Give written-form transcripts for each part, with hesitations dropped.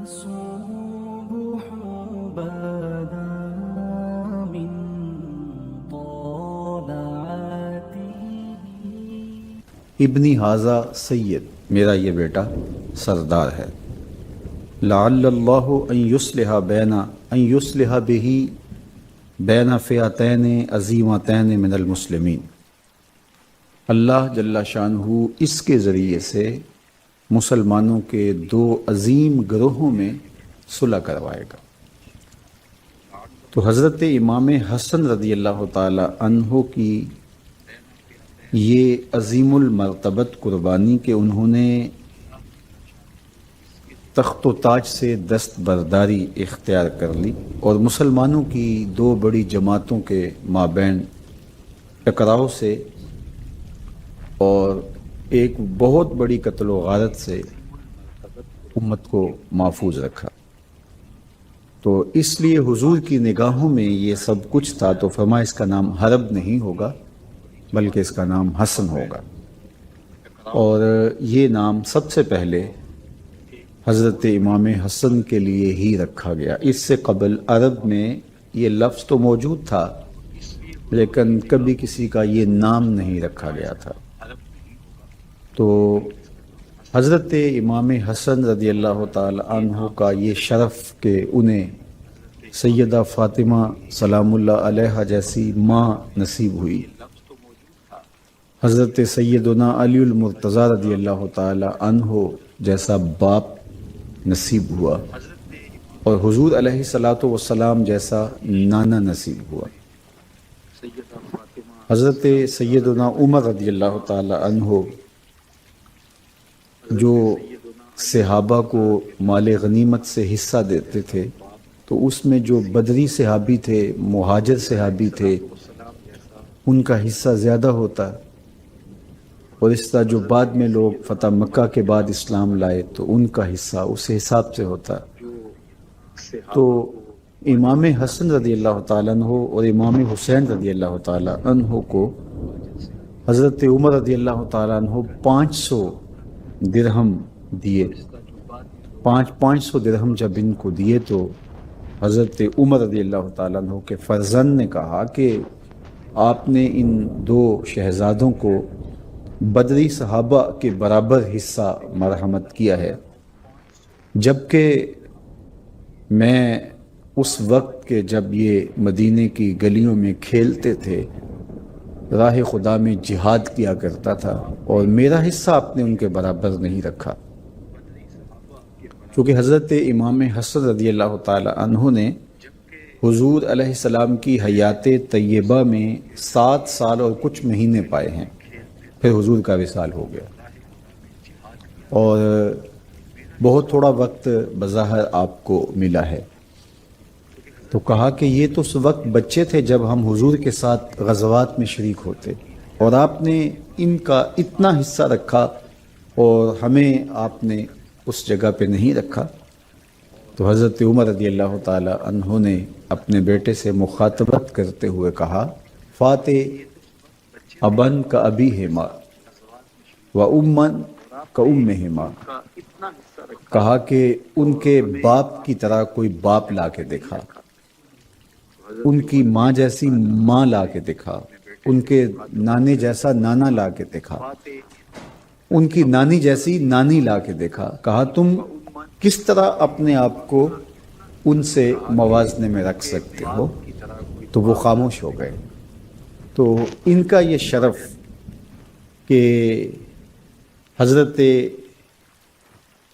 الصبح بدا من طلعته. ابنی ھذا سید، میرا یہ بیٹا سردار ہے. لعل اللہ ان یصلح بہ بین فئتین عظیمتین من المسلمین. اللہ جل شانہ اس کے ذریعے سے مسلمانوں کے دو عظیم گروہوں میں صلح کروائے گا. تو حضرت امام حسن رضی اللہ تعالی عنہ کی یہ عظیم المرتبت قربانی کہ انہوں نے تخت و تاج سے دستبرداری اختیار کر لی اور مسلمانوں کی دو بڑی جماعتوں کے مابین ٹکراؤ سے اور ایک بہت بڑی قتل و غارت سے امت کو محفوظ رکھا. تو اس لیے حضور کی نگاہوں میں یہ سب کچھ تھا، تو فرمایا اس کا نام حرب نہیں ہوگا بلکہ اس کا نام حسن ہوگا. اور یہ نام سب سے پہلے حضرت امام حسن کے لیے ہی رکھا گیا. اس سے قبل عرب میں یہ لفظ تو موجود تھا لیکن کبھی کسی کا یہ نام نہیں رکھا گیا تھا. تو حضرت امام حسن رضی اللہ تعالی عنہ کا یہ شرف کہ انہیں سیدہ فاطمہ سلام اللہ علیہ جیسی ماں نصیب ہوئی، حضرت سیدنا علی المرتضیٰ رضی اللہ تعالی عنہ جیسا باپ نصیب ہوا، اور حضور علیہ الصلاۃ والسلام جیسا نانا نصیب ہوا. حضرت سیدنا عمر رضی اللہ تعالی عنہ جو صحابہ کو مال غنیمت سے حصہ دیتے تھے، تو اس میں جو بدری صحابی تھے، مہاجر صحابی تھے، ان کا حصہ زیادہ ہوتا. اور اس طرح جو بعد میں لوگ فتح مکہ کے بعد اسلام لائے تو ان کا حصہ اس حساب سے ہوتا. تو امام حسن رضی اللہ تعالیٰ عنہ اور امام حسین رضی اللہ تعالیٰ عنہ کو حضرت عمر رضی اللہ تعالیٰ عنہ 500 درہم دیے. 500 درہم جب ان کو دیے تو حضرت عمر رضی اللہ تعالیٰ عنہ کے فرزند نے کہا کہ آپ نے ان دو شہزادوں کو بدری صحابہ کے برابر حصہ مرحمت کیا ہے، جبکہ میں اس وقت کے جب یہ مدینے کی گلیوں میں کھیلتے تھے، راہ خدا میں جہاد کیا کرتا تھا، اور میرا حصہ آپ نے ان کے برابر نہیں رکھا. کیونکہ حضرت امام حسن رضی اللہ تعالی عنہ نے حضور علیہ السلام کی حیات طیبہ میں 7 سال اور کچھ مہینے پائے ہیں، پھر حضور کا وصال ہو گیا، اور بہت تھوڑا وقت بظاہر آپ کو ملا ہے. تو کہا کہ یہ تو اس وقت بچے تھے جب ہم حضور کے ساتھ غزوات میں شریک ہوتے، اور آپ نے ان کا اتنا حصہ رکھا اور ہمیں آپ نے اس جگہ پہ نہیں رکھا. تو حضرت عمر رضی اللہ تعالی عنہ نے اپنے بیٹے سے مخاطبت کرتے ہوئے کہا، فاتح ابن کا ابی ہما و امن کا امہما. کہا کہ ان کے باپ کی طرح کوئی باپ لا کے دکھا، ان کی ماں جیسی ماں لا کے دکھا، ان کے نانے جیسا نانا لا کے دکھا، ان کی نانی جیسی نانی لا کے دیکھا. کہا تم کس طرح اپنے آپ کو ان سے موازنے میں رکھ سکتے ہو؟ تو وہ خاموش ہو گئے. تو ان کا یہ شرف کہ حضرت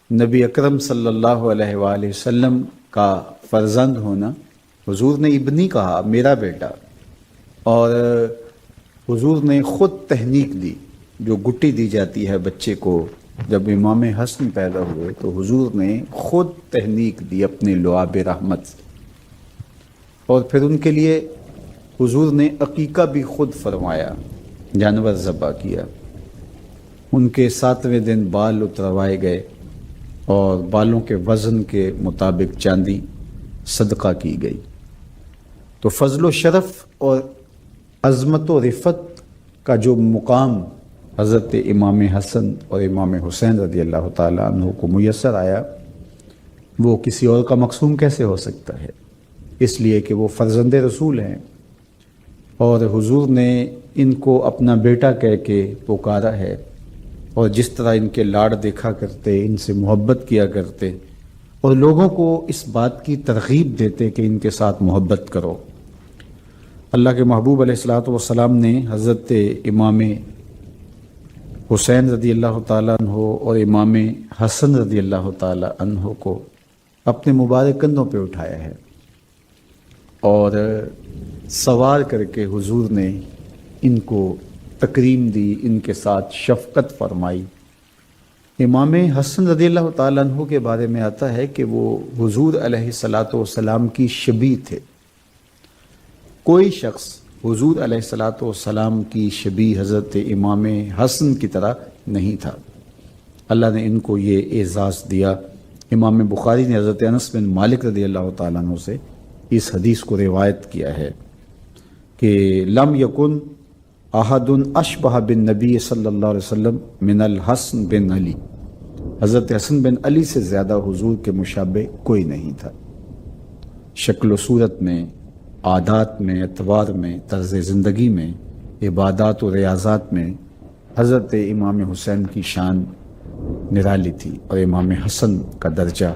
نبی اکرم صلی اللہ علیہ وآلہ وسلم کا فرزند ہونا، حضور نے ابنی کہا، میرا بیٹا، اور حضور نے خود تہنیک دی، جو گٹی دی جاتی ہے بچے کو جب امام حسن پیدا ہوئے تو حضور نے خود تہنیک دی اپنے لعاب رحمت سے. اور پھر ان کے لیے حضور نے عقیقہ بھی خود فرمایا، جانور ذبح کیا. ان کے 7ویں دن بال اتروائے گئے اور بالوں کے وزن کے مطابق چاندی صدقہ کی گئی. تو فضل و شرف اور عظمت و رفت کا جو مقام حضرت امام حسن اور امام حسین رضی اللہ تعالیٰ عنہ کو میسر آیا، وہ کسی اور کا مقصوم کیسے ہو سکتا ہے؟ اس لیے کہ وہ فرزند رسول ہیں، اور حضور نے ان کو اپنا بیٹا کہہ کے پکارا ہے، اور جس طرح ان کے لاڑ دیکھا کرتے، ان سے محبت کیا کرتے، اور لوگوں کو اس بات کی ترغیب دیتے کہ ان کے ساتھ محبت کرو۔ اللہ کے محبوب علیہ الصلوۃ والسلام نے حضرت امام حسین رضی اللہ تعالیٰ عنہ اور امام حسن رضی اللہ تعالیٰ عنہ کو اپنے مبارک کندھوں پہ اٹھایا ہے، اور سوار کر کے حضور نے ان کو تکریم دی، ان کے ساتھ شفقت فرمائی۔ امام حسن رضی اللہ تعالیٰ عنہ کے بارے میں آتا ہے کہ وہ حضور علیہ الصلوۃ والسلام کی شبیہ تھے۔ کوئی شخص حضور علیہ الصلوۃ والسلام کی شبیہ حضرت امام حسن کی طرح نہیں تھا۔ اللہ نے ان کو یہ اعزاز دیا۔ امام بخاری نے حضرت انس بن مالک رضی اللہ تعالیٰ عنہ سے اس حدیث کو روایت کیا ہے کہ لم یکن احد اشبہ بن نبی صلی اللہ علیہ وسلم من الحسن بن علی، حضرت حسن بن علی سے زیادہ حضور کے مشابہ کوئی نہیں تھا، شکل و صورت میں، عادات میں، اعتبار میں، طرز زندگی میں، عبادات و ریاضات میں حضرت امام حسین کی شان نرالی تھی، اور امام حسن کا درجہ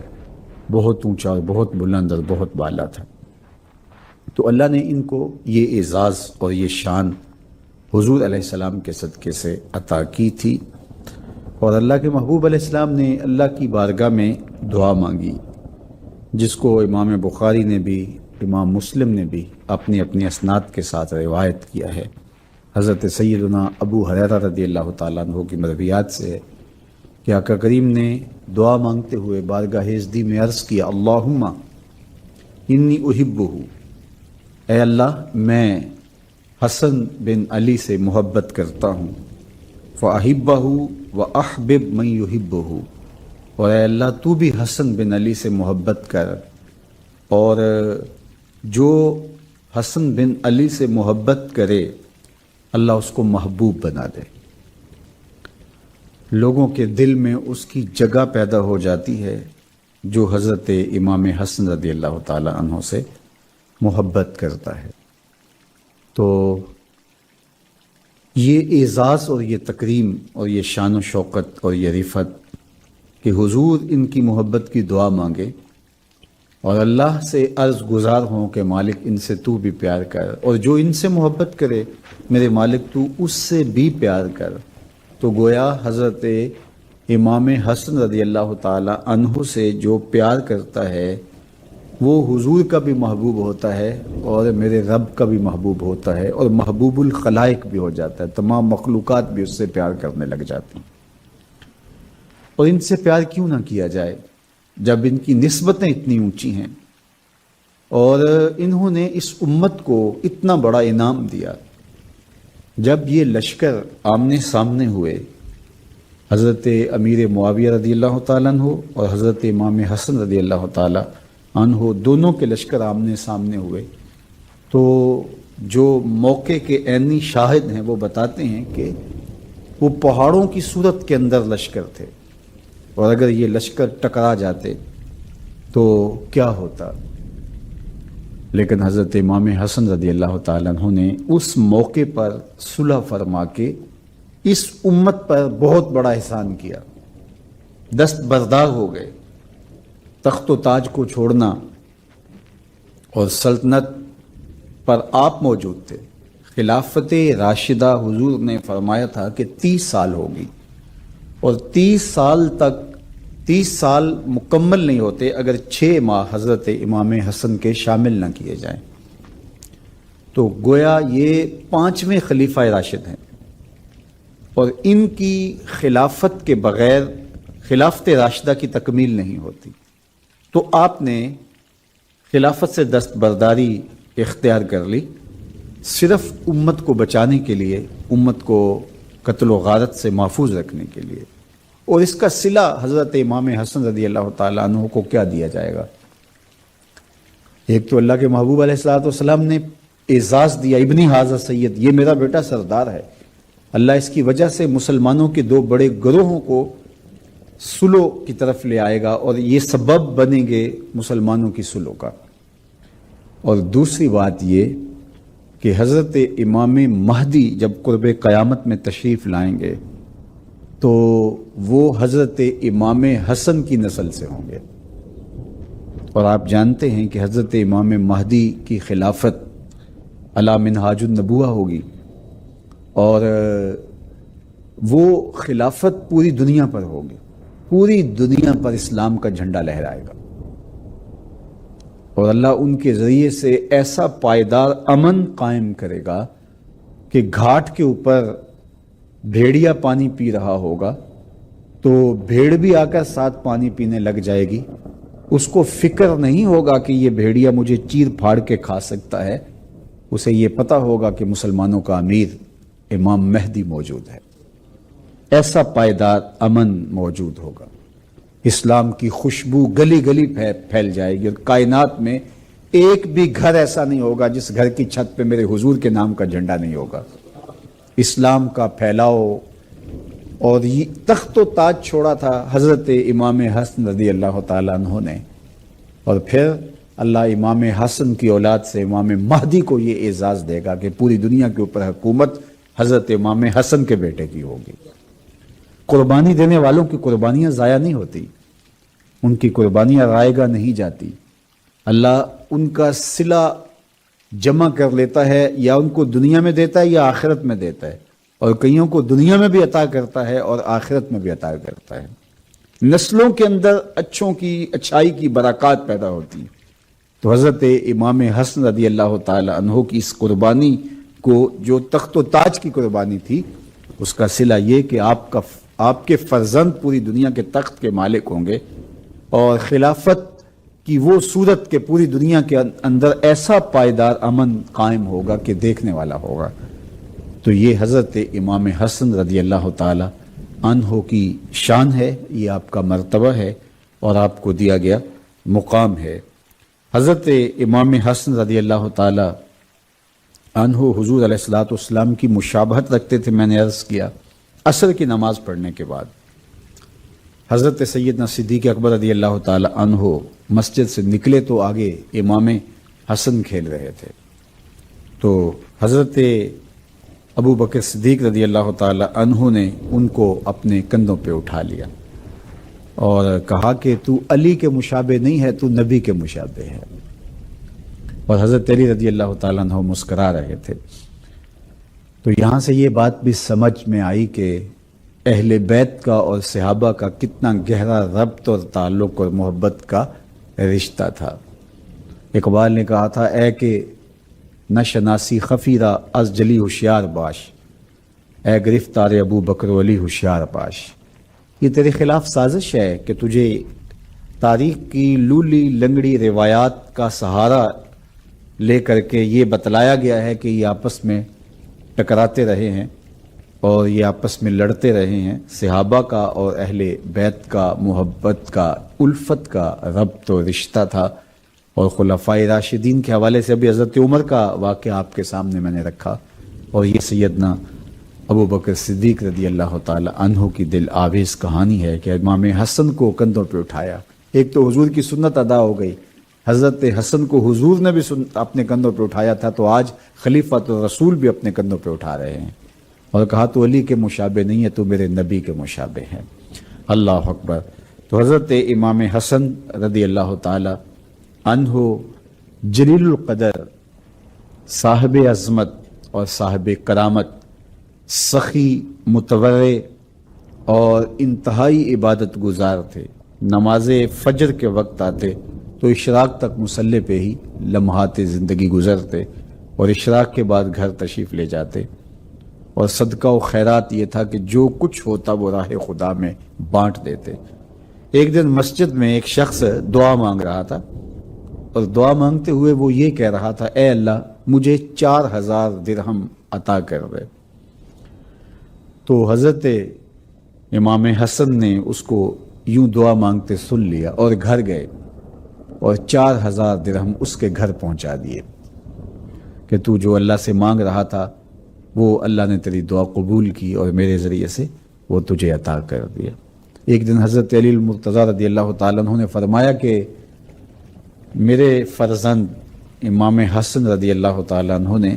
بہت اونچا اور بہت بلند اور بہت بالا تھا۔ تو اللہ نے ان کو یہ اعزاز اور یہ شان حضور علیہ السلام کے صدقے سے عطا کی تھی، اور اللہ کے محبوب علیہ السلام نے اللہ کی بارگاہ میں دعا مانگی، جس کو امام بخاری نے بھی، امام مسلم نے بھی اپنی اپنی اسناد کے ساتھ روایت کیا ہے۔ حضرت سیدنا ابو ہریرہ رضی اللہ تعالیٰ عنہ کی مرویات سے ہے کہ آقا کریم نے دعا مانگتے ہوئے بارگاہ عزدی میں عرض کیا، اللہم انی احبہ، اے اللہ میں حسن بن علی سے محبت کرتا ہوں، فاحبہ واحبب من یحبہ، اور اے اللہ تو بھی حسن بن علی سے محبت کر، اور جو حسن بن علی سے محبت کرے اللہ اس کو محبوب بنا دے، لوگوں کے دل میں اس کی جگہ پیدا ہو جاتی ہے جو حضرت امام حسن رضی اللہ تعالی عنہ سے محبت کرتا ہے۔ تو یہ اعزاز اور یہ تکریم اور یہ شان و شوکت اور یہ رفعت کہ حضور ان کی محبت کی دعا مانگے اور اللہ سے عرض گزار ہوں کہ مالک ان سے تو بھی پیار کر، اور جو ان سے محبت کرے میرے مالک تو اس سے بھی پیار کر، تو گویا حضرت امام حسن رضی اللہ تعالی عنہ سے جو پیار کرتا ہے وہ حضور کا بھی محبوب ہوتا ہے، اور میرے رب کا بھی محبوب ہوتا ہے، اور محبوب الخلائق بھی ہو جاتا ہے، تمام مخلوقات بھی اس سے پیار کرنے لگ جاتی ہیں۔ اور ان سے پیار کیوں نہ کیا جائے جب ان کی نسبتیں اتنی اونچی ہیں، اور انہوں نے اس امت کو اتنا بڑا انعام دیا۔ جب یہ لشکر آمنے سامنے ہوئے، حضرت امیر معاویہ رضی اللہ تعالیٰ عنہ اور حضرت امام حسن رضی اللہ تعالیٰ عنہ دونوں کے لشکر آمنے سامنے ہوئے، تو جو موقع کے عینی شاہد ہیں وہ بتاتے ہیں کہ وہ پہاڑوں کی صورت کے اندر لشکر تھے، اور اگر یہ لشکر ٹکرا جاتے تو کیا ہوتا، لیکن حضرت امام حسن رضی اللہ تعالیٰ عنہ نے اس موقع پر صلح فرما کے اس امت پر بہت بڑا احسان کیا، دست بردار ہو گئے۔ تخت و تاج کو چھوڑنا اور سلطنت پر آپ موجود تھے۔ خلافت راشدہ حضور نے فرمایا تھا کہ 30 سال ہوگی، اور 30 سال مکمل نہیں ہوتے اگر 6 ماہ حضرت امام حسن کے شامل نہ کیے جائیں۔ تو گویا یہ 5ویں خلیفہ راشد ہیں، اور ان کی خلافت کے بغیر خلافت راشدہ کی تکمیل نہیں ہوتی۔ تو آپ نے خلافت سے دستبرداری اختیار کر لی، صرف امت کو بچانے کے لیے، امت کو قتل و غارت سے محفوظ رکھنے کے لیے، اور اس کا صلہ حضرت امام حسن رضی اللہ تعالیٰ عنہ کو کیا دیا جائے گا؟ ایک تو اللہ کے محبوب علیہ الصلوۃ والسلام نے اعزاز دیا، ابنی ھذا سید، یہ میرا بیٹا سردار ہے۔ اللہ اس کی وجہ سے مسلمانوں کے 2 بڑے گروہوں کو سلو کی طرف لے آئے گا اور یہ سبب بنیں گے مسلمانوں کی سلو کا۔ اور دوسری بات یہ کہ حضرت امام مہدی جب قرب قیامت میں تشریف لائیں گے تو وہ حضرت امام حسن کی نسل سے ہوں گے، اور آپ جانتے ہیں کہ حضرت امام مہدی کی خلافت علی منہاج النبوہ ہوگی، اور وہ خلافت پوری دنیا پر ہوگی، پوری دنیا پر اسلام کا جھنڈا لہرائے گا، اور اللہ ان کے ذریعے سے ایسا پائیدار امن قائم کرے گا کہ گھاٹ کے اوپر بھیڑیا پانی پی رہا ہوگا تو بھیڑ بھی آ کر ساتھ پانی پینے لگ جائے گی، اس کو فکر نہیں ہوگا کہ یہ بھیڑیا مجھے چیر پھاڑ کے کھا سکتا ہے، اسے یہ پتہ ہوگا کہ مسلمانوں کا امیر امام مہدی موجود ہے۔ ایسا پائیدار امن موجود ہوگا، اسلام کی خوشبو گلی گلی پھیل جائے گی، اور کائنات میں ایک بھی گھر ایسا نہیں ہوگا جس گھر کی چھت پہ میرے حضور کے نام کا جھنڈا نہیں ہوگا۔ اسلام کا پھیلاؤ، اور یہ تخت و تاج چھوڑا تھا حضرت امام حسن رضی اللہ تعالیٰ عنہ نے، اور پھر اللہ امام حسن کی اولاد سے امام مہدی کو یہ اعزاز دے گا کہ پوری دنیا کے اوپر حکومت حضرت امام حسن کے بیٹے کی ہوگی۔ قربانی دینے والوں کی قربانیاں ضائع نہیں ہوتی، ان کی قربانیاں رائے گاہ نہیں جاتی، اللہ ان کا صلہ جمع کر لیتا ہے، یا ان کو دنیا میں دیتا ہے یا آخرت میں دیتا ہے، اور کئیوں کو دنیا میں بھی عطا کرتا ہے اور آخرت میں بھی عطا کرتا ہے۔ نسلوں کے اندر اچھوں کی اچھائی کی برکات پیدا ہوتی ہے۔ تو حضرت امام حسن رضی اللہ تعالی عنہ کی اس قربانی کو، جو تخت و تاج کی قربانی تھی، اس کا صلہ یہ کہ آپ کے فرزند پوری دنیا کے تخت کے مالک ہوں گے، اور خلافت کی وہ صورت کہ پوری دنیا کے اندر ایسا پائیدار امن قائم ہوگا کہ دیکھنے والا ہوگا۔ تو یہ حضرت امام حسن رضی اللہ تعالی عنہ کی شان ہے، یہ آپ کا مرتبہ ہے اور آپ کو دیا گیا مقام ہے۔ حضرت امام حسن رضی اللہ تعالی عنہ حضور علیہ الصلوۃ والسلام کی مشابہت رکھتے تھے۔ میں نے عرض کیا عصر کی نماز پڑھنے کے بعد حضرت سیدنا صدیق اکبر رضی اللہ تعالی عنہ مسجد سے نکلے تو آگے امام حسن کھیل رہے تھے، تو حضرت ابو بکر صدیق رضی اللہ تعالی عنہ نے ان کو اپنے کندھوں پہ اٹھا لیا اور کہا کہ تو علی کے مشابہ نہیں ہے، تو نبی کے مشابہ ہے، اور حضرت علی رضی اللہ تعالیٰ عنہ مسکرا رہے تھے۔ تو یہاں سے یہ بات بھی سمجھ میں آئی کہ اہل بیت کا اور صحابہ کا کتنا گہرا ربط اور تعلق اور محبت کا رشتہ تھا۔ اقبال نے کہا تھا، اے کہ نہ شناسی خفیرہ از جلی ہوشیار باش، اے گرفتار ابو بکر و علی ہوشیار باش۔ یہ تیرے خلاف سازش ہے کہ تجھے تاریخ کی لولی لنگڑی روایات کا سہارا لے کر کے یہ بتلایا گیا ہے کہ یہ آپس میں ٹکراتے رہے ہیں اور یہ آپس میں لڑتے رہے ہیں۔ صحابہ کا اور اہل بیت کا محبت کا، الفت کا ربط و رشتہ تھا، اور خلفائے راشدین کے حوالے سے ابھی حضرت عمر کا واقعہ آپ کے سامنے میں نے رکھا، اور یہ سیدنا ابو بکر صدیق رضی اللہ تعالی عنہ کی دل آویز کہانی ہے کہ امام حسن کو کندھوں پہ اٹھایا۔ ایک تو حضور کی سنت ادا ہو گئی، حضرت حسن کو حضور نے بھی اپنے کندھوں پہ اٹھایا تھا، تو آج خلیفۃ الرسول بھی اپنے کندھوں پہ اٹھا رہے ہیں، اور کہا تو علی کے مشابہ نہیں ہے، تو میرے نبی کے مشابہ ہے۔ اللہ اکبر۔ تو حضرت امام حسن رضی اللہ تعالی عنہ جلیل القدر، صاحب عظمت اور صاحب کرامت، سخی، متورع اور انتہائی عبادت گزار تھے۔ نماز فجر کے وقت آتے تو اشراق تک مصلی پہ ہی لمحات زندگی گزرتے، اور اشراق کے بعد گھر تشریف لے جاتے، اور صدقہ و خیرات یہ تھا کہ جو کچھ ہوتا وہ راہ خدا میں بانٹ دیتے۔ ایک دن مسجد میں ایک شخص دعا مانگ رہا تھا، اور دعا مانگتے ہوئے وہ یہ کہہ رہا تھا، اے اللہ مجھے 4000 درہم عطا کر دے۔ تو حضرت امام حسن نے اس کو یوں دعا مانگتے سن لیا اور گھر گئے، اور 4000 درہم اس کے گھر پہنچا دیے کہ تو جو اللہ سے مانگ رہا تھا وہ اللہ نے تیری دعا قبول کی اور میرے ذریعے سے وہ تجھے عطا کر دیا۔ ایک دن حضرت علی المرتضیٰ رضی اللہ تعالیٰ عنہ نے فرمایا کہ میرے فرزند امام حسن رضی اللہ تعالیٰ عنہ نے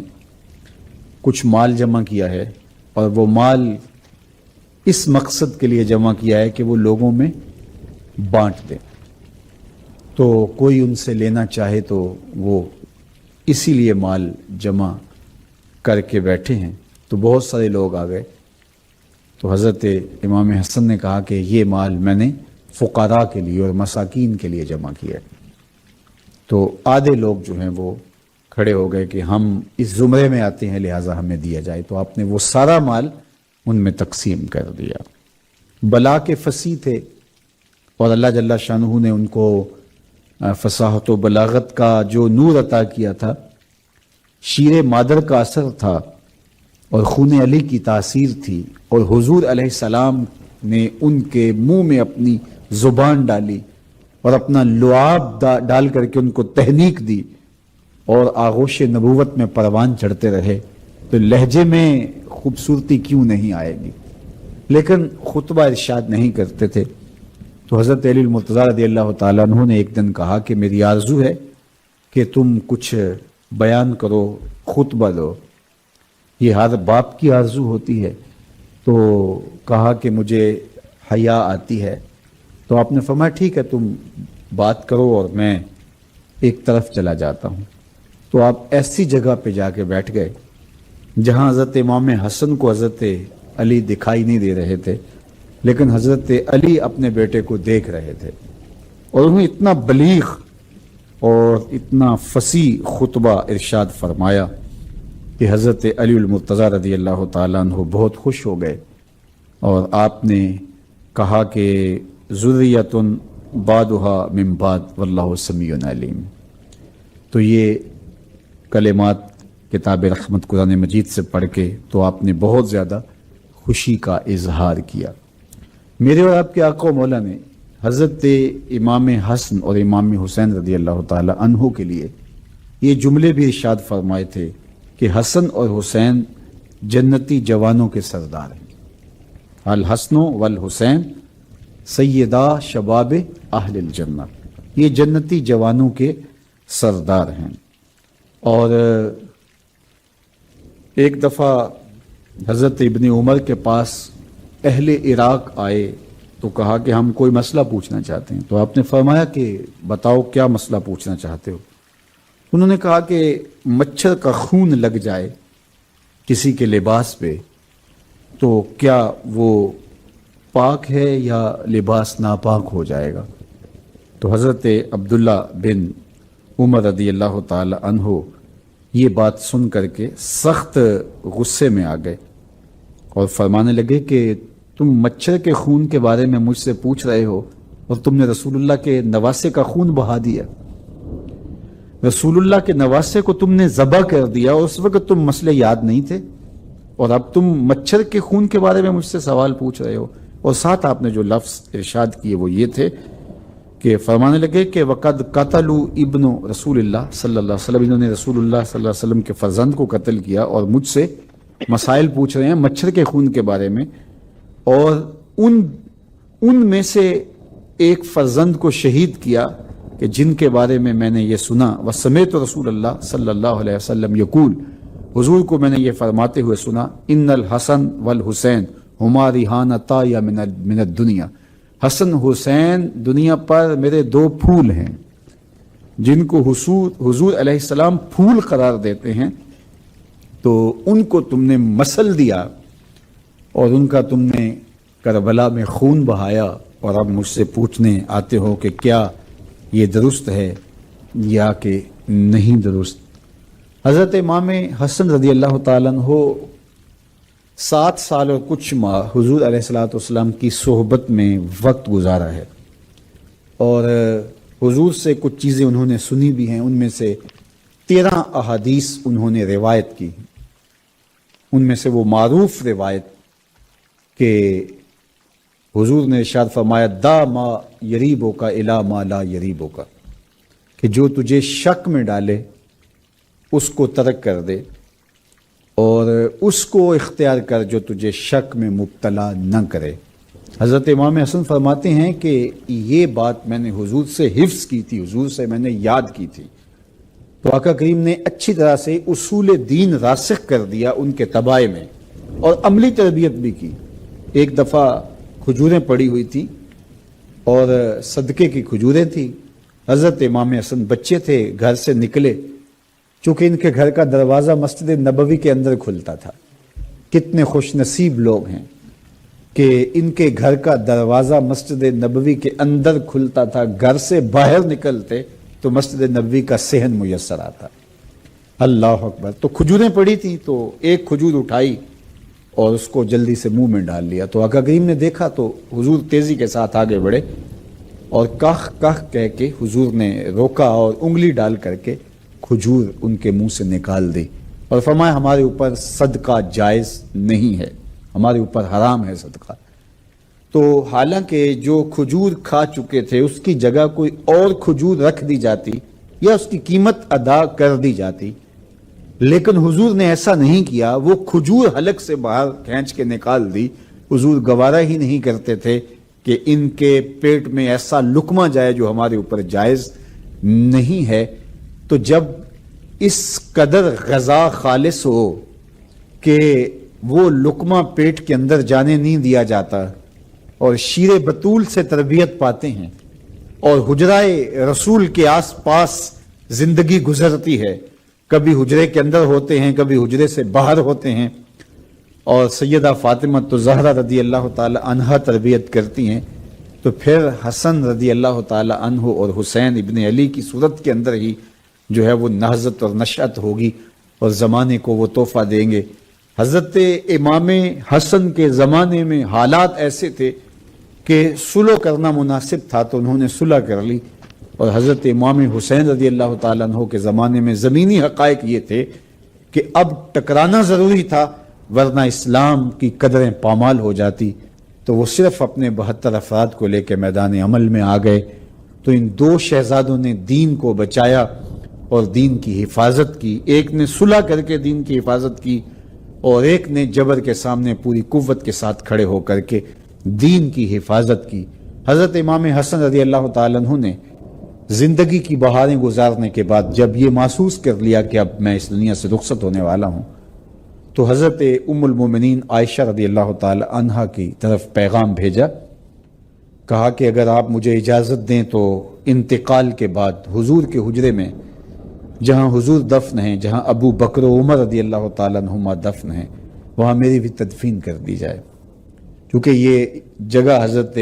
کچھ مال جمع کیا ہے، اور وہ مال اس مقصد کے لیے جمع کیا ہے کہ وہ لوگوں میں بانٹ دیں، تو کوئی ان سے لینا چاہے تو وہ اسی لیے مال جمع کر کے بیٹھے ہیں۔ تو بہت سارے لوگ آ گئے، تو حضرت امام حسن نے کہا کہ یہ مال میں نے فقراء کے لیے اور مساکین کے لیے جمع کیا ہے۔ تو آدھے لوگ جو ہیں وہ کھڑے ہو گئے کہ ہم اس زمرے میں آتے ہیں، لہٰذا ہمیں دیا جائے۔ تو آپ نے وہ سارا مال ان میں تقسیم کر دیا۔ بلا کے فصیح تھے، اور اللہ جل شانہ نے ان کو فصاحت و بلاغت کا جو نور عطا کیا تھا، شیر مادر کا اثر تھا، اور خون علی کی تاثیر تھی، اور حضور علیہ السلام نے ان کے منہ میں اپنی زبان ڈالی اور اپنا لعاب ڈال کر کے ان کو تحنیک دی، اور آغوش نبوت میں پروان چڑھتے رہے، تو لہجے میں خوبصورتی کیوں نہیں آئے گی؟ لیکن خطبہ ارشاد نہیں کرتے تھے۔ تو حضرت علی المرتضیٰ رضی اللہ تعالیٰ عنہ نے ایک دن کہا کہ میری آرزو ہے کہ تم کچھ بیان کرو، خطبہ دو، یہ ہر باپ کی آرزو ہوتی ہے۔ تو کہا کہ مجھے حیا آتی ہے۔ تو آپ نے فرمایا ٹھیک ہے، تم بات کرو اور میں ایک طرف چلا جاتا ہوں۔ تو آپ ایسی جگہ پہ جا کے بیٹھ گئے جہاں حضرت امام حسن کو حضرت علی دکھائی نہیں دے رہے تھے، لیکن حضرت علی اپنے بیٹے کو دیکھ رہے تھے، اور انہیں اتنا بلیغ اور اتنا فصیح خطبہ ارشاد فرمایا کہ حضرت علی المرتضیٰ رضی اللہ تعالیٰ عنہ بہت خوش ہو گئے، اور آپ نے کہا کہ ذریۃ بعدها من بعد واللہ سمیع علیم۔ تو یہ کلمات کتاب رحمت قرآن مجید سے پڑھ کے تو آپ نے بہت زیادہ خوشی کا اظہار کیا۔ میرے اور آپ کے آقا و مولا نے حضرت امام حسن اور امام حسین رضی اللہ تعالی عنہ کے لیے یہ جملے بھی ارشاد فرمائے تھے کہ حسن اور حسین جنتی جوانوں کے سردار ہیں۔ الحسن والحسین سیدہ شباب اہل الجنہ، یہ جنتی جوانوں کے سردار ہیں۔ اور ایک دفعہ حضرت ابن عمر کے پاس اہل عراق آئے تو کہا کہ ہم کوئی مسئلہ پوچھنا چاہتے ہیں۔ تو آپ نے فرمایا کہ بتاؤ کیا مسئلہ پوچھنا چاہتے ہو؟ انہوں نے کہا کہ مچھر کا خون لگ جائے کسی کے لباس پہ تو کیا وہ پاک ہے یا لباس ناپاک ہو جائے گا؟ تو حضرت عبداللہ بن عمر رضی اللہ تعالی عنہ یہ بات سن کر کے سخت غصے میں آ گئے اور فرمانے لگے کہ تم مچھر کے خون کے بارے میں مجھ سے پوچھ رہے ہو اور تم نے رسول اللہ کے نواسے کا خون بہا دیا، رسول اللہ کے نواسے کو تم نے ذبح کر دیا، اور اس وقت تم مسئلے یاد نہیں تھے، اور اب تم مچھر کے خون کے بارے میں مجھ سے سوال پوچھ رہے ہو۔ اور ساتھ آپ نے جو لفظ ارشاد کیے وہ یہ تھے کہ فرمانے لگے کہ وقد قتلوا ابن رسول اللہ صلی اللہ علیہ وسلم، انہوں نے رسول اللہ صلی اللہ علیہ وسلم کے فرزند کو قتل کیا اور مجھ سے مسائل پوچھ رہے ہیں مچھر کے خون کے بارے میں، اور ان میں سے ایک فرزند کو شہید کیا کہ جن کے بارے میں میں نے یہ سنا، وسمعت رسول اللہ صلی اللہ علیہ وسلم یقول، حضور کو میں نے یہ فرماتے ہوئے سنا، ان الحسن والحسین ہما ریحانتا یا من الدنیا، حسن حسین دنیا پر میرے دو پھول ہیں جن کو حضور علیہ السلام پھول قرار دیتے ہیں، تو ان کو تم نے مسل دیا اور ان کا تم نے کربلا میں خون بہایا، اور اب مجھ سے پوچھنے آتے ہو کہ کیا یہ درست ہے یا کہ نہیں درست۔ حضرت امام حسن رضی اللہ تعالیٰ عنہ 7 سال اور کچھ ماہ حضور علیہ الصلوۃ والسلام کی صحبت میں وقت گزارا ہے، اور حضور سے کچھ چیزیں انہوں نے سنی بھی ہیں، ان میں سے 13 احادیث انہوں نے روایت کی۔ ان میں سے وہ معروف روایت کہ حضور نے ارشاد فرمایا دا ما یریبو کا الا ما لا یریبو کا، کہ جو تجھے شک میں ڈالے اس کو ترک کر دے، اور اس کو اختیار کر جو تجھے شک میں مبتلا نہ کرے۔ حضرت امام حسن فرماتے ہیں کہ یہ بات میں نے حضور سے حفظ کی تھی، حضور سے میں نے یاد کی تھی، تو آقا کریم نے اچھی طرح سے اصول دین راسخ کر دیا ان کے طبائع میں، اور عملی تربیت بھی کی۔ ایک دفعہ کھجوریں پڑی ہوئی تھیں اور صدقے کی کھجوریں تھیں، حضرت امام حسن بچے تھے، گھر سے نکلے، چونکہ ان کے گھر کا دروازہ مسجد نبوی کے اندر کھلتا تھا۔ کتنے خوش نصیب لوگ ہیں کہ ان کے گھر کا دروازہ مسجد نبوی کے اندر کھلتا تھا، گھر سے باہر نکلتے تو مسجد نبوی کا صحن میسر آتا۔ اللہ اکبر۔ تو کھجوریں پڑی تھی تو ایک کھجور اٹھائی اور اس کو جلدی سے منہ میں ڈال لیا، تو آقا کریم نے دیکھا تو حضور تیزی کے ساتھ آگے بڑھے اور کاخ کاخ کہہ کے حضور نے روکا اور انگلی ڈال کر کے کھجور ان کے منہ سے نکال دی اور فرمایا ہمارے اوپر صدقہ جائز نہیں ہے، ہمارے اوپر حرام ہے صدقہ۔ تو حالانکہ جو کھجور کھا چکے تھے اس کی جگہ کوئی اور کھجور رکھ دی جاتی یا اس کی قیمت ادا کر دی جاتی، لیکن حضور نے ایسا نہیں کیا، وہ کھجور حلق سے باہر کھینچ کے نکال دی۔ حضور گوارا ہی نہیں کرتے تھے کہ ان کے پیٹ میں ایسا لقمہ جائے جو ہمارے اوپر جائز نہیں ہے۔ تو جب اس قدر غذا خالص ہو کہ وہ لقمہ پیٹ کے اندر جانے نہیں دیا جاتا اور شیر بطول سے تربیت پاتے ہیں اور حجرائے رسول کے آس پاس زندگی گزرتی ہے، کبھی حجرے کے اندر ہوتے ہیں، کبھی حجرے سے باہر ہوتے ہیں، اور سیدہ فاطمہ تو زہرا رضی اللہ تعالی عنہا تربیت کرتی ہیں، تو پھر حسن رضی اللہ تعالی عنہ اور حسین ابن علی کی صورت کے اندر ہی جو ہے وہ نہضت اور نشأت ہوگی اور زمانے کو وہ تحفہ دیں گے۔ حضرت امام حسن کے زمانے میں حالات ایسے تھے کہ صلح کرنا مناسب تھا تو انہوں نے صلح کر لی، اور حضرت امام حسین رضی اللہ تعالیٰ عنہ کے زمانے میں زمینی حقائق یہ تھے کہ اب ٹکرانا ضروری تھا، ورنہ اسلام کی قدریں پامال ہو جاتی۔ تو وہ صرف اپنے 72 افراد کو لے کے میدان عمل میں آ گئے۔ تو ان دو شہزادوں نے دین کو بچایا اور دین کی حفاظت کی، ایک نے صلح کر کے دین کی حفاظت کی اور ایک نے جبر کے سامنے پوری قوت کے ساتھ کھڑے ہو کر کے دین کی حفاظت کی۔ حضرت امام حسن رضی اللہ تعالیٰ عنہ نے زندگی کی بہاریں گزارنے کے بعد جب یہ محسوس کر لیا کہ اب میں اس دنیا سے رخصت ہونے والا ہوں، تو حضرت ام المومنین عائشہ رضی اللہ تعالی عنہا کی طرف پیغام بھیجا، کہا کہ اگر آپ مجھے اجازت دیں تو انتقال کے بعد حضور کے حجرے میں جہاں حضور دفن ہیں، جہاں ابو بکر و عمر رضی اللہ تعالیٰ عنہما دفن ہیں، وہاں میری بھی تدفین کر دی جائے، کیونکہ یہ جگہ حضرت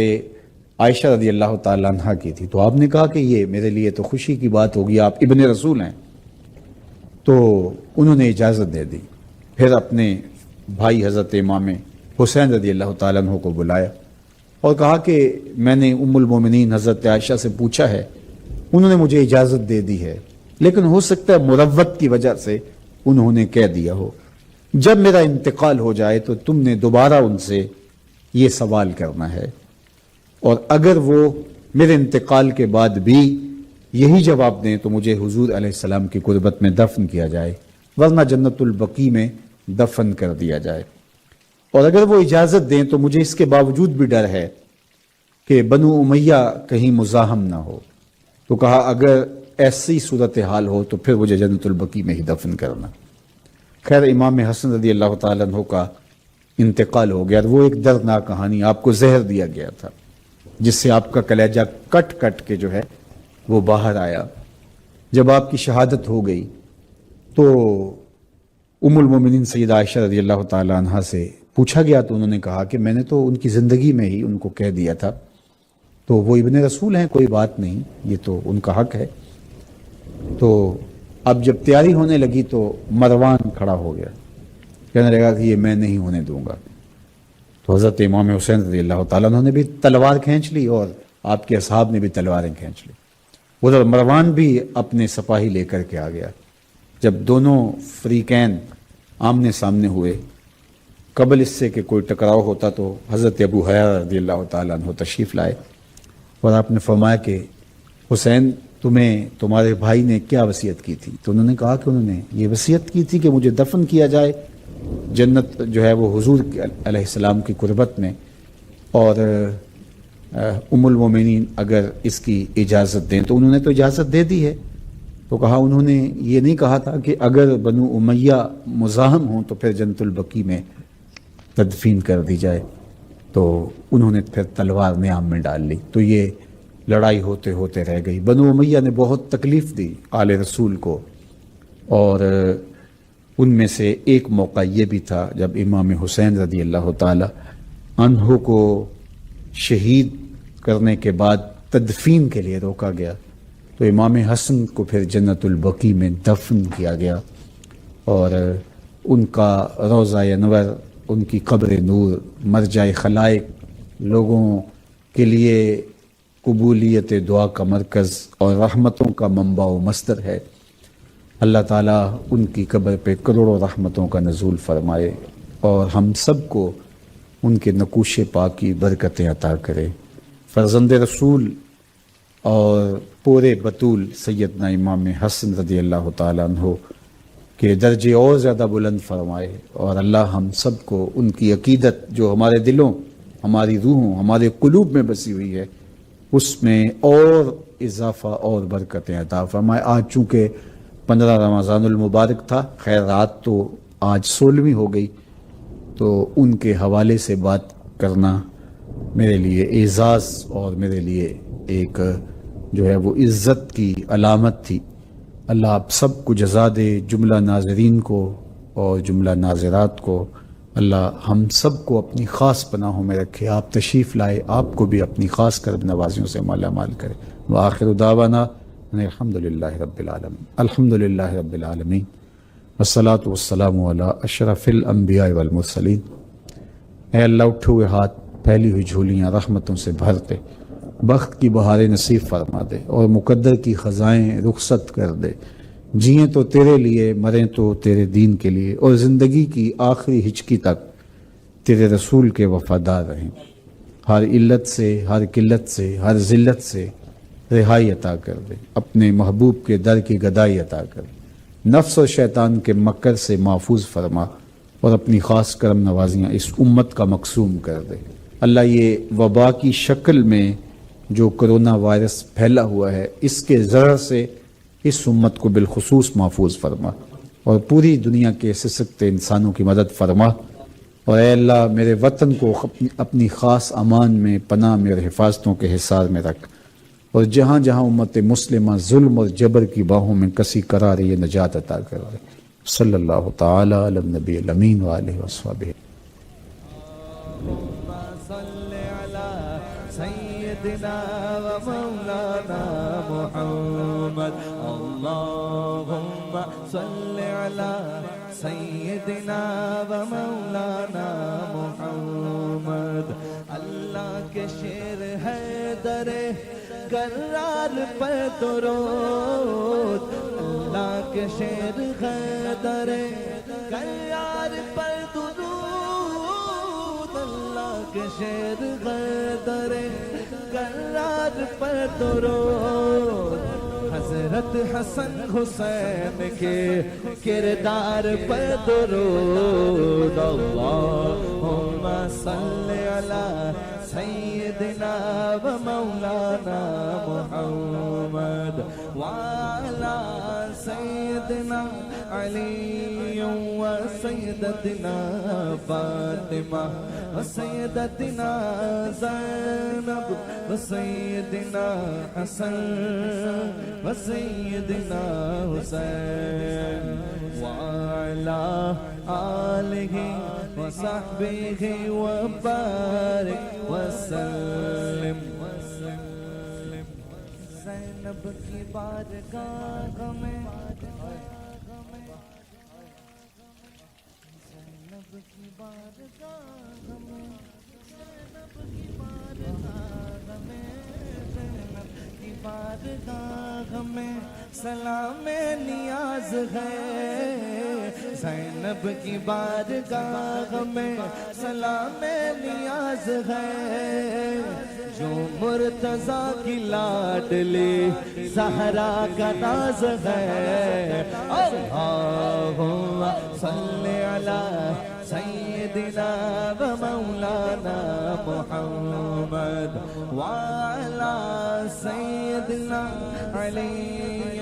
عائشہ رضی اللہ تعالیٰ عنہ کی تھی۔ تو آپ نے کہا کہ یہ میرے لیے تو خوشی کی بات ہوگی، آپ ابن رسول ہیں۔ تو انہوں نے اجازت دے دی، پھر اپنے بھائی حضرت امام حسین رضی اللہ تعالیٰ عنہ کو بلایا اور کہا کہ میں نے ام المومنین حضرت عائشہ سے پوچھا ہے، انہوں نے مجھے اجازت دے دی ہے، لیکن ہو سکتا ہے مروت کی وجہ سے انہوں نے کہہ دیا ہو، جب میرا انتقال ہو جائے تو تم نے دوبارہ ان سے یہ سوال کرنا ہے، اور اگر وہ میرے انتقال کے بعد بھی یہی جواب دیں تو مجھے حضور علیہ السلام کی قربت میں دفن کیا جائے، ورنہ جنت البقیع میں دفن کر دیا جائے، اور اگر وہ اجازت دیں تو مجھے اس کے باوجود بھی ڈر ہے کہ بنو امیہ کہیں مزاحم نہ ہو۔ تو کہا اگر ایسی صورتحال ہو تو پھر مجھے جنت البقیع میں ہی دفن کرنا۔ خیر امام حسن رضی اللہ تعالیٰ عنہ کا انتقال ہو گیا، وہ ایک دردناک کہانی، آپ کو زہر دیا گیا تھا جس سے آپ کا کلیجہ کٹ کٹ کے جو ہے وہ باہر آیا۔ جب آپ کی شہادت ہو گئی تو ام المومنین سیدہ عائشہ رضی اللہ تعالیٰ عنہ سے پوچھا گیا تو انہوں نے کہا کہ میں نے تو ان کی زندگی میں ہی ان کو کہہ دیا تھا، تو وہ ابن رسول ہیں، کوئی بات نہیں، یہ تو ان کا حق ہے۔ تو اب جب تیاری ہونے لگی تو مروان کھڑا ہو گیا، کہنے لگا کہ یہ میں نہیں ہونے دوں گا۔ تو حضرت امام حسین رضی اللہ تعالیٰ عنہ نے بھی تلوار کھینچ لی اور آپ کے اصحاب نے بھی تلواریں کھینچ لی، ادھر مروان بھی اپنے سپاہی لے کر کے آ گیا۔ جب دونوں فریقین آمنے سامنے ہوئے، قبل اس سے کہ کوئی ٹکراؤ ہوتا تو حضرت ابو ہریرہ رضی اللہ تعالیٰ عنہ تشریف لائے اور آپ نے فرمایا کہ حسین تمہیں تمہارے بھائی نے کیا وصیت کی تھی؟ تو انہوں نے کہا کہ انہوں نے یہ وصیت کی تھی کہ مجھے دفن کیا جائے جنت جو ہے وہ حضور علیہ السلام کی قربت میں، اور ام المومنین اگر اس کی اجازت دیں تو انہوں نے تو اجازت دے دی ہے. تو کہا انہوں نے یہ نہیں کہا تھا کہ اگر بنو امیہ مزاحم ہوں تو پھر جنت البقیع میں تدفین کر دی جائے. تو انہوں نے پھر تلوار نیام میں ڈال لی. تو یہ لڑائی ہوتے ہوتے رہ گئی. بنو امیہ نے بہت تکلیف دی آل رسول کو، اور ان میں سے ایک موقع یہ بھی تھا جب امام حسین رضی اللہ تعالی عنہ کو شہید کرنے کے بعد تدفین کے لیے روکا گیا، تو امام حسن کو پھر جنت البقیع میں دفن کیا گیا، اور ان کا روضہ انور، ان کی قبر نور، مرجع خلائق، لوگوں کے لیے قبولیت دعا کا مرکز اور رحمتوں کا منبع و مصدر ہے. اللہ تعالیٰ ان کی قبر پہ کروڑوں رحمتوں کا نزول فرمائے اور ہم سب کو ان کے نقوش پاک کی برکتیں عطا کرے. فرزند رسول اور پورے بطول سیدنا امام حسن رضی اللہ تعالیٰ عنہ کے درجے اور زیادہ بلند فرمائے، اور اللہ ہم سب کو ان کی عقیدت جو ہمارے دلوں، ہماری روحوں، ہمارے قلوب میں بسی ہوئی ہے، اس میں اور اضافہ اور برکتیں عطا فرمائے. آج چونکہ 15 رمضان المبارک تھا، خیر رات تو آج 16ویں ہو گئی، تو ان کے حوالے سے بات کرنا میرے لیے اعزاز اور میرے لیے ایک جو ہے وہ عزت کی علامت تھی. اللہ آپ سب کو جزا دے، جملہ ناظرین کو اور جملہ ناظرات کو. اللہ ہم سب کو اپنی خاص پناہوں میں رکھے. آپ تشریف لائے، آپ کو بھی اپنی خاص کرب نوازیوں سے مالا مال کرے. وآخر دعوانا الحمدللہ رب العالمین. الحمدللہ رب العالمین والصلاة والسلام علی اشرف الانبیاء والمرسلین. اے اللہ اٹھے ہوئے ہاتھ، پھیلی ہوئی جھولیاں رحمتوں سے بھر دے، بخت کی بہاریں نصیب فرما دے اور مقدر کی خزائیں رخصت کر دے. جئیں تو تیرے لیے، مریں تو تیرے دین کے لیے، اور زندگی کی آخری ہچکی تک تیرے رسول کے وفادار رہیں. ہر علت سے، ہر قلت سے، ہر ذلت سے رہائی عطا کر دے. اپنے محبوب کے در کی گدائی عطا کر دے. نفس اور شیطان کے مکر سے محفوظ فرما اور اپنی خاص کرم نوازیاں اس امت کا مقسوم کر دے. اللہ یہ وبا کی شکل میں جو کرونا وائرس پھیلا ہوا ہے، اس کے ضرر سے اس امت کو بالخصوص محفوظ فرما اور پوری دنیا کے سسکتے انسانوں کی مدد فرما. اور اے اللہ میرے وطن کو اپنی خاص امان میں، پناہ میں اور حفاظتوں کے حصار میں رکھ، اور جہاں جہاں امت مسلمہ ظلم اور جبر کی باہوں میں کسی قرار یہ نجات عطا کر دے. صلی اللہ تعالی علی النبی الامین وآلہ وصحبہ. سيدنا ومولانا محمد. اللهم صل على سيدنا ومولانا محمد. اللہ کے شیر ہے در کرار پر درود. اللہ کے شیر ہے در کرار پر درود. اللہ کے شیر ہے در کرار پر درود. حضرت حسن حسین کے کردار پر درود. اللہم صلی علی سیدنا و مولانا محمد وعلی سیدنا علی و سیدتنا فاطمہ و سیدتنا زینب و سیدنا حسن و سیدنا حسین وعلی آلہ و صحبہ و بارک وسلم. زینب کی بارگاہ میں، زینب کی بارگاہ میں، زینب کی بارگاہ میں، زینب کی بارگاہ میں سلام نیاز ہے. زینب کی بارگاہ میں سلام نیاز ہے. جو مرتضیٰ کی لاڈلی زہرا کا ناز ہے اللہم صلی علی سیدنا و مولانا محمد وعلی سیدنا علی